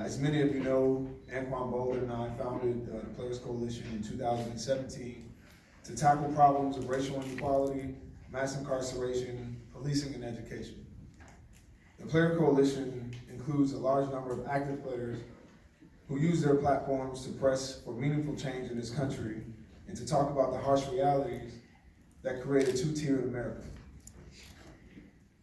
As many of you know, Anquan Boulder and I founded the Players Coalition in 2017 to tackle problems of racial inequality, mass incarceration, policing, and education. The Player Coalition includes a large number of active players who use their platforms to press for meaningful change in this country and to talk about the harsh realities that create a two-tiered America.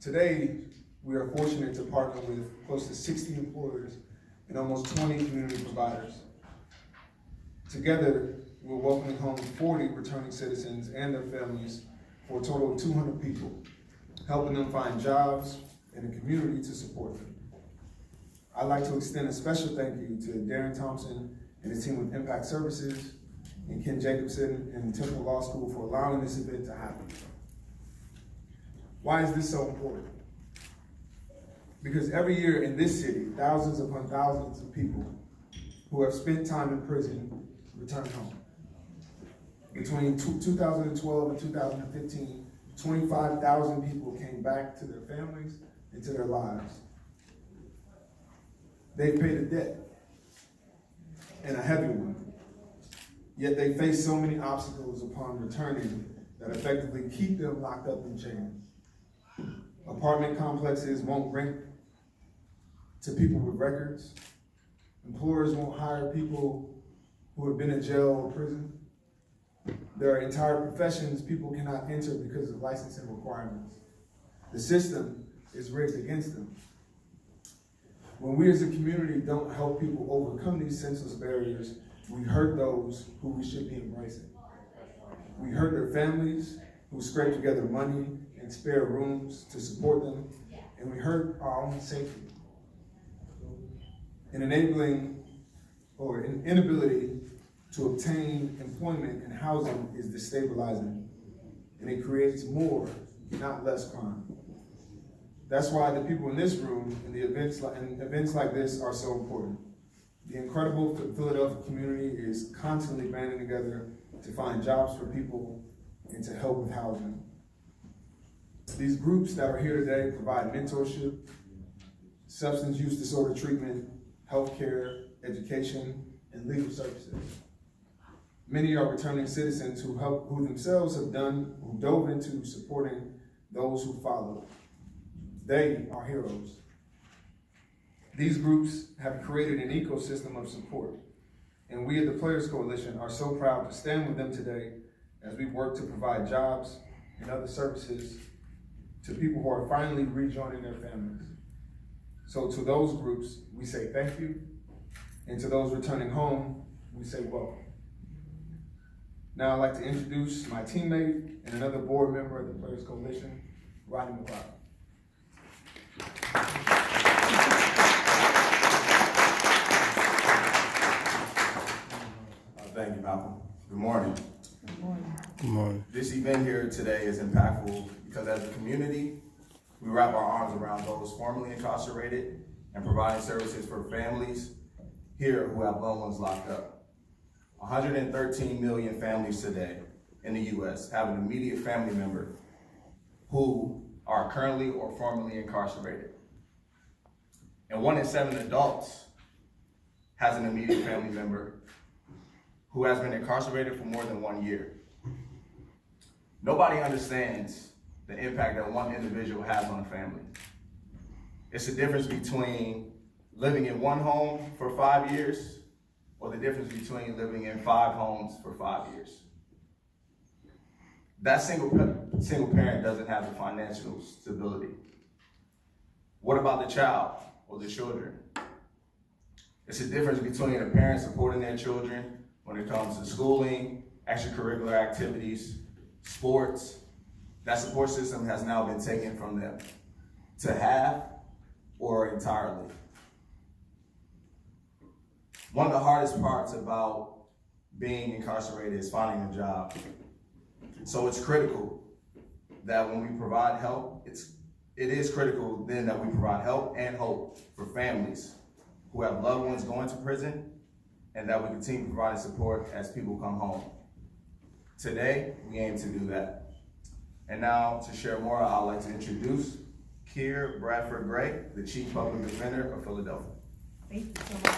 Today, we are fortunate to partner with close to 60 employers and almost 20 community providers. Together, we're welcoming home 40 returning citizens and their families for a total of 200 people, helping them find jobs and a community to support them. I'd like to extend a special thank you to Darren Thompson and his team with Impact Services and Ken Jacobson and Temple Law School for allowing this event to happen. Why is this so important? Because every year in this city, thousands upon thousands of people who have spent time in prison return home. Between 2012 and 2015, 25,000 people came back to their families and to their lives. They've paid a debt, and a heavy one. Yet they face so many obstacles upon returning that effectively keep them locked up in chains. Apartment complexes won't rent to people with records. Employers won't hire people who have been in jail or prison. There are entire professions people cannot enter because of licensing requirements. The system is rigged against them. When we as a community don't help people overcome these senseless barriers, we hurt those who we should be embracing. We hurt their families who scrape together money and spare rooms to support them, and we hurt our own safety. An inability to obtain employment and housing is destabilizing, and it creates more, not less crime. That's why the people in this room and events like this are so important. The incredible Philadelphia community is constantly banding together to find jobs for people and to help with housing. These groups that are here today provide mentorship, substance use disorder treatment, healthcare, education, and legal services. Many are returning citizens who themselves have who dove into supporting those who followed. They are heroes. These groups have created an ecosystem of support, and we at the Players Coalition are so proud to stand with them today as we work to provide jobs and other services to people who are finally rejoining their families. So to those groups, we say thank you, and to those returning home, we say welcome. Now I'd like to introduce my teammate and another board member of the Players Coalition, Rodney McLeod. Thank you, Malcolm. Good morning. Good morning. Good morning. This event here today is impactful because as a community, we wrap our arms around those formerly incarcerated and providing services for families here who have loved ones locked up. 113 million families today in the U.S. have an immediate family member who are currently or formerly incarcerated. And 1 in 7 adults has an immediate family member who has been incarcerated for more than 1 year. Nobody understands the impact that one individual has on a family. It's the difference between living in one home for 5 years or the difference between living in 5 homes for 5 years. That single parent doesn't have the financial stability. What about the child or the children? It's the difference between a parent supporting their children when it comes to schooling, extracurricular activities, sports. That support system has now been taken from them to half or entirely. One of the hardest parts about being incarcerated is finding a job. So it's critical that when we provide help, it is critical then that we provide help and hope for families who have loved ones going to prison, and that we continue providing support as people come home. Today, we aim to do that. And now, to share more, I'd like to introduce Keir Bradford Gray, the Chief Public Defender of Philadelphia. Thank you so much.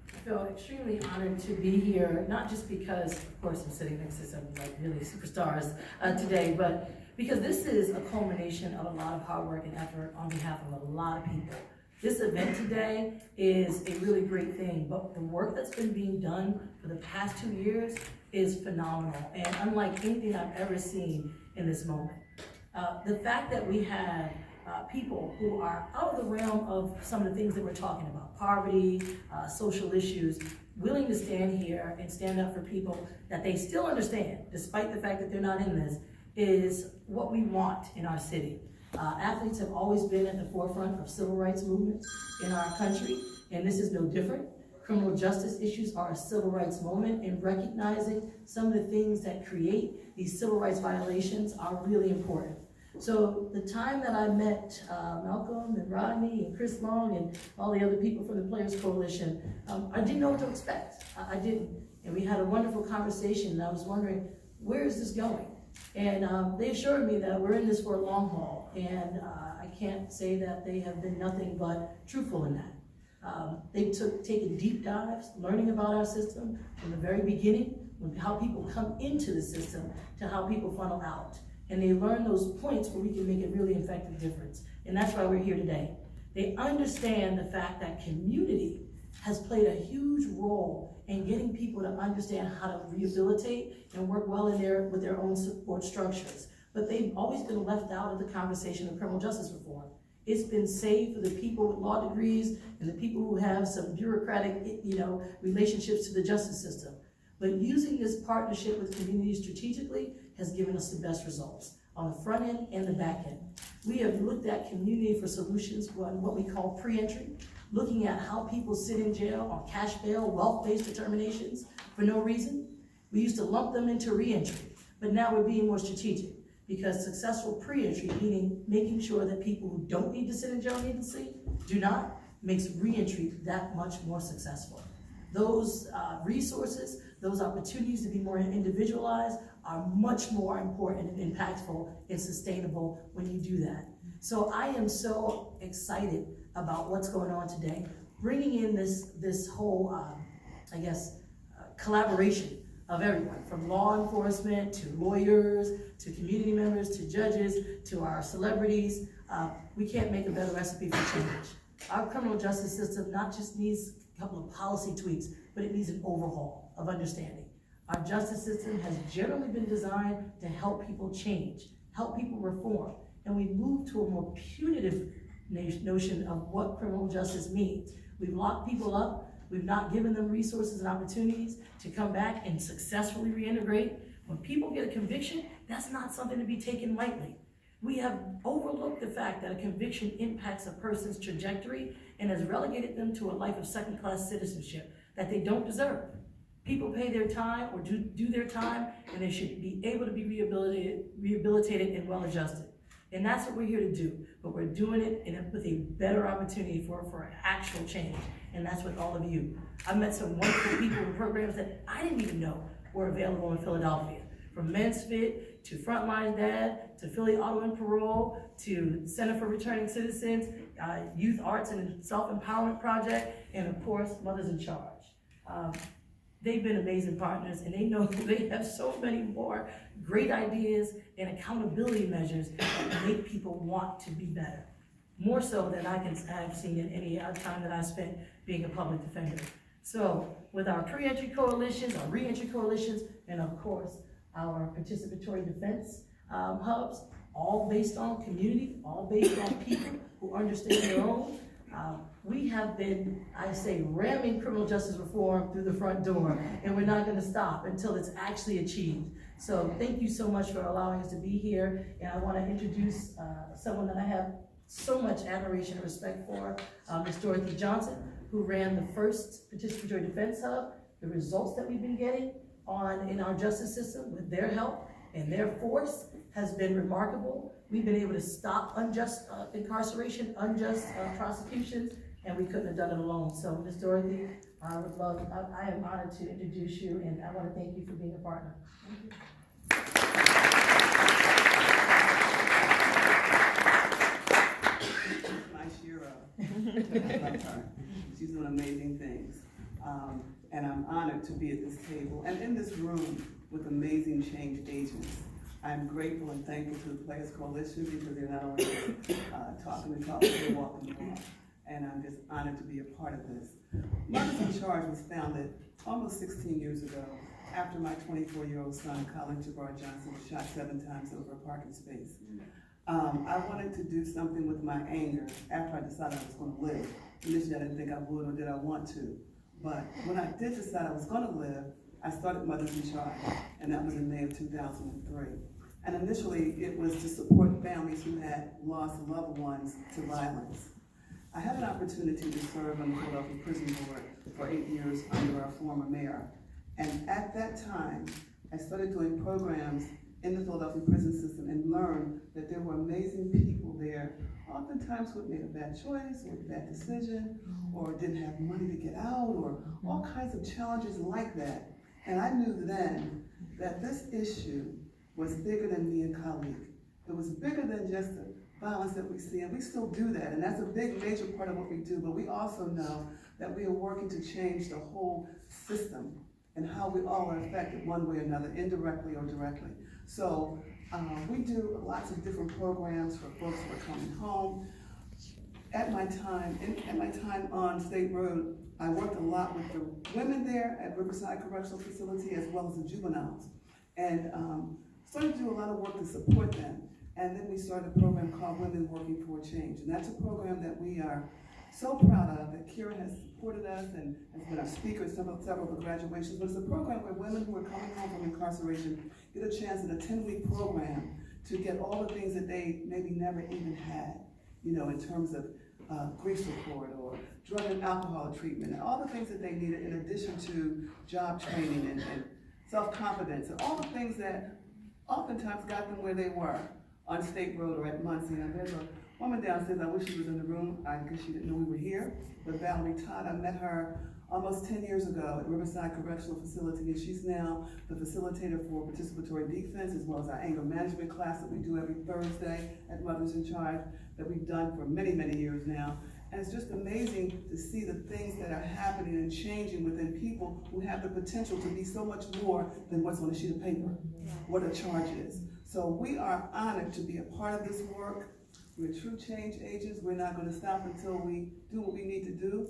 I feel extremely honored to be here, not just because, of course, I'm sitting next to some like really superstars today, but because this is a culmination of a lot of hard work and effort on behalf of a lot of people. This event today is a really great thing, but the work that's been being done for the past 2 years is phenomenal and unlike anything I've ever seen in this moment. The fact that we have people who are out of the realm of some of the things that we're talking about, poverty, social issues, willing to stand here and stand up for people that they still understand, despite the fact that they're not in this, is what we want in our city. Athletes have always been at the forefront of civil rights movements in our country, and this is no different. Criminal justice issues are a civil rights moment, and recognizing some of the things that create these civil rights violations are really important. So the time that I met Malcolm and Rodney and Chris Long and all the other people from the Players Coalition, I didn't know what to expect. I didn't. And we had a wonderful conversation, and I was wondering, where is this going? And they assured me that we're in this for a long haul, and I can't say that they have been nothing but truthful in that. They've taken deep dives, learning about our system from the very beginning, how people come into the system to how people funnel out. And they learn those points where we can make a really effective difference. And that's why we're here today. They understand the fact that community has played a huge role in getting people to understand how to rehabilitate and work well with their own support structures. But they've always been left out of the conversation of criminal justice reform. It's been saved for the people with law degrees and the people who have some bureaucratic, relationships to the justice system. But using this partnership with communities strategically has given us the best results on the front end and the back end. We have looked at community for solutions, what we call pre-entry, looking at how people sit in jail on cash bail, wealth-based determinations for no reason. We used to lump them into re-entry, but now we're being more strategic because successful pre-entry, meaning making sure that people who don't need to sit in jail needlessly do not, makes re-entry that much more successful. Those resources, those opportunities to be more individualized are much more important and impactful and sustainable when you do that. So I am so excited about what's going on today, bringing in this whole, collaboration of everyone, from law enforcement to lawyers, to community members, to judges, to our celebrities. We can't make a better recipe for change. Our criminal justice system not just needs a couple of policy tweaks, but it needs an overhaul of understanding. Our justice system has generally been designed to help people change, help people reform, and we move to a more punitive notion of what criminal justice means. We've locked people up, we've not given them resources and opportunities to come back and successfully reintegrate. When people get a conviction, that's not something to be taken lightly. We have overlooked the fact that a conviction impacts a person's trajectory and has relegated them to a life of second-class citizenship that they don't deserve. People pay their time or do their time, and they should be able to be rehabilitated and well-adjusted. And that's what we're here to do, but we're doing it with a better opportunity for actual change, and that's with all of you. I've met some wonderful people in programs that I didn't even know were available in Philadelphia, from Men's Fit, to Frontline Dad, to Philly Auto and Parole, to Center for Returning Citizens, Youth Arts and Self-Empowerment Project, and of course, Mothers in Charge. They've been amazing partners, and they know they have so many more great ideas and accountability measures that make people want to be better. More so than I've seen in any time that I spent being a public defender. So with our pre-entry coalitions, our re-entry coalitions, and of course, our participatory defense hubs, all based on community, all based on people who understand their own, we have been, I say, ramming criminal justice reform through the front door, and we're not going to stop until it's actually achieved. So thank you so much for allowing us to be here, and I want to introduce someone that I have so much admiration and respect for, Ms. Dorothy Johnson, who ran the first participatory defense hub. The results that we've been getting in our justice system with their help and their force has been remarkable. We've been able to stop unjust incarceration, unjust prosecutions, and we couldn't have done it alone. So, Ms. Dorothy, I am honored to introduce you, and I want to thank you for being a partner. Thank you. She's doing amazing things. And I'm honored to be at this table and in this room with amazing change agents. I'm grateful and thankful to the Players Coalition because they're not only talking the talk, but they're walking the walk. And I'm just honored to be a part of this. Mothers in Charge was founded almost 16 years ago after my 24-year-old son, Colin Jabbar Johnson, was shot 7 times over a parking space. I wanted to do something with my anger after I decided I was going to live. Initially, I didn't think I would or did I want to. But when I did decide I was going to live, I started Mothers in Charge, and that was in May of 2003. And initially, it was to support families who had lost loved ones to violence. I had an opportunity to serve on the Philadelphia Prison Board for 8 years under our former mayor. And at that time, I started doing programs in the Philadelphia prison system and learned that there were amazing people there, oftentimes who had made a bad choice or a bad decision, or didn't have money to get out, or all kinds of challenges like that. And I knew then that this issue was bigger than me and colleague. It was bigger than just the violence that we see, and we still do that, and that's a big, major part of what we do, but we also know that we are working to change the whole system and how we all are affected one way or another, indirectly or directly. So we do lots of different programs for folks who are coming home. At my time on State Road, I worked a lot with the women there at Riverside Correctional Facility as well as the juveniles, and started to do a lot of work to support them. And then we started a program called Women Working for Change, and that's a program that we are so proud of, that Kira has supported us and has been our speaker at several of the graduations. But it's a program where women who are coming home from incarceration get a chance in a 10-week program to get all the things that they maybe never even had, you know, in terms of grief support or drug and alcohol treatment, and all the things that they needed in addition to job training and self-confidence, and all the things that oftentimes got them where they were on State Road or at Muncie. And there's a woman downstairs, I wish she was in the room, I guess she didn't know we were here, but Valerie Todd, I met her almost 10 years ago at Riverside Correctional Facility, and she's now the facilitator for participatory defense, as well as our anger management class that we do every Thursday at Mothers in Charge, that we've done for many, many years now. And it's just amazing to see the things that are happening and changing within people who have the potential to be so much more than what's on a sheet of paper, what a charge is. So we are honored to be a part of this work. We're true change agents. We're not going to stop until we do what we need to do.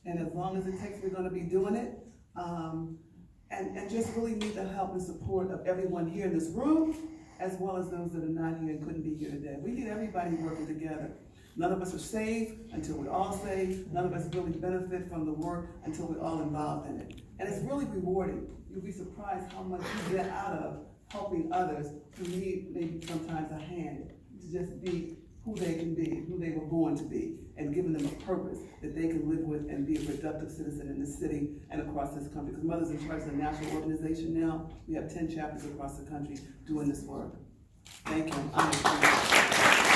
And as long as it takes, we're going to be doing it. And just really need the help and support of everyone here in this room, as well as those that are not here and couldn't be here today. We need everybody working together. None of us are saved until we're all saved. None of us really benefit from the work until we're all involved in it. And it's really rewarding. You'll be surprised how much you get out of helping others who need maybe sometimes a hand to just be who they can be, who they were born to be, and giving them a purpose that they can live with and be a productive citizen in this city and across this country. Because Mothers in Charge is a national organization now. We have 10 chapters across the country doing this work. Thank you.